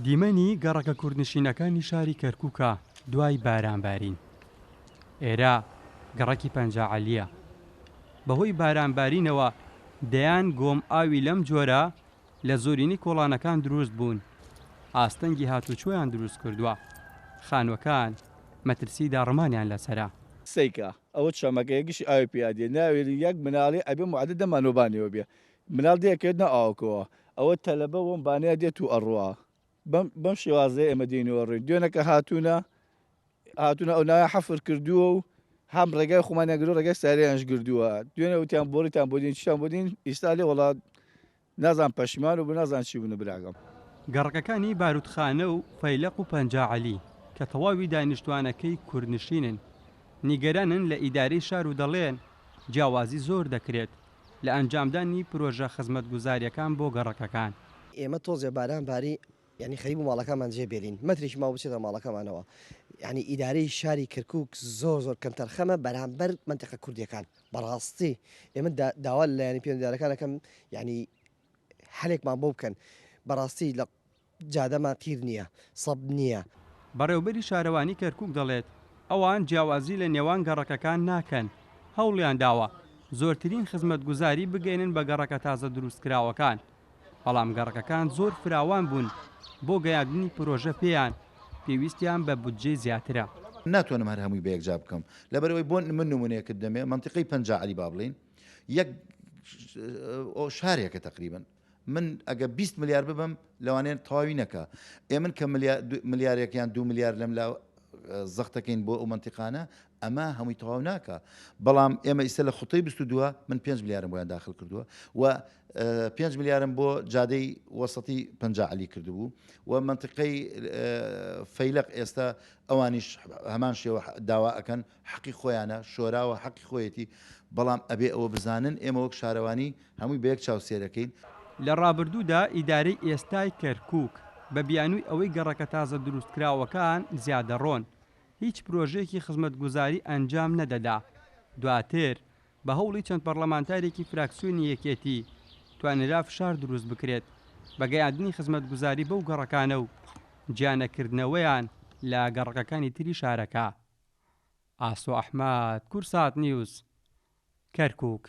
دیمەنی گەڕەکە کوردنشینەکانی شاری کەرکووکە دوای بارانبارین. ئێرە گەڕەکی پەنجاعەلیە. بەهۆی بارانبارینەوە دەیان گۆم ئاوی لەم جۆرە لە زۆرینی کۆڵانەکان دروست بوون. ئاستەنگی هاتوچۆیان دروست کردووە. خانووەکان مەترسی داڕمانیان لەسەرە. سەیکە ئەوە شەمەکەیەکیشی ئاوی پیادێ ناوێت یەک مناڵی ئەبێ معدە دەمانۆبانەوە بێ مناڵ دێکردنە ئاوکەوە ئەوە تەلەبە وەم بانەیە دێت و ئەڕوا بەم شێوازەیە ئێمە دێنەوە ڕێ دوێنەکە هاتوونە ئەو ناوە حەفر کردووە و هەم ڕێگای خۆمانیانگرۆ ڕێگای ساریانش گردووە دوێنە وتیان بۆریتان بۆ دین چیان بۆ دین ئێستا لێ وڵات نازان پەشیمان و بنازان چی بوون براگەم. گەڕەکەکانی بارودخانە و فەیلق و پەنجاعەلی کە تەواوی دانیشتوانەکەی کوردنشینن نیگەرانن لە ئیدارەی شار و دەڵێن جیاوازی زۆر دەکرێت لە ئەنجامدانی پرۆژە خزمەتگوزاریەکان بۆ گەڕەکەکان. ئێمە تۆزێ بارانباری ینی خەریب و ماڵەکەمان جێبێرین مەترێکی ماوە بچێتە ماڵەکەمانەوە ینی ئیدارەی شاری کەرکووک زۆر کەمتەرخەمە بەرامبەر منتیقە کوردیەکان بەڕاستی ئێمە داوا لە ینی پێدارەکانەکەم ینی هەلێکمان بۆ بکەن بەڕاستی لە جادەمان تیر نییە سەب نییە. بەڕێوبەری شارەوانی کەرکووک دەڵێت ئەوان جیاوازی لە نێوان گەڕەکەکان ناکەن هەوڵیان داوە زۆرترین خزمەتگوزاری بگەێنن بە گەڕەکە تازە دروستکراوەکان بەڵام گەڕەکەکان زۆر فراوان بوون بۆ گەیاندنی پرۆژە پێیان پێویستیان بە بودجێ زیاترە. ناتوانم هەر هەمووی بە یەکجا بکەم لەبەرەوەی بۆ من نمونەیەکت دەمێ منتیقەی پەنجاعەلی با بڵین یەک شارێکە تقریبا من ئەگە 20 ملیار ببم لەوانێن تەواوی نەکە ئێمن کە ملیارێکیان 2 ملیار لەم لا زەختەکەین بۆ ئەو منتیقانە ئەمە هەمووی تەواو ناکە بەڵام ئێمە ئیستا لە خوتەی 22 من 5 ملیارم بۆیان داخل کردووە و 5 ملیارم بۆ جادەی وەسەتی پەنجاعەلی کردبوو و منتیقەی فەیلق ئێستا ئەوانیش هەمان شێوە داوا ئەکەن حەقی خۆیانە شۆراوە حەقی خۆیەتی بەڵام ئەبێ ئەوە بزانن ئێمە وەک شارەوانی هەمووی بە یەک چاوسێرەکەین. لە ڕابردوودا ئیدارەی ئێستای کەرکووک بە بیانووی ئەوەی گەڕەکە تازە دروستکراوەکان زیادە ڕۆن هیچ پرۆژێکی خزمەتگوزاری ئەنجام نەدەدا. دواتر بە هەوڵی چەند پەرلەمانتارێکی فراکسیۆنی یەکێتی توانرا فشار دروست بکرێت بە گەیاندنی خزمەتگوزاری بەو گەڕەکانە و گیانەکردنەوەیان لە گەڕەکەکانی تری شارەکە. ئاسۆ ئەحمەد کورسات نیوز کەرکووک.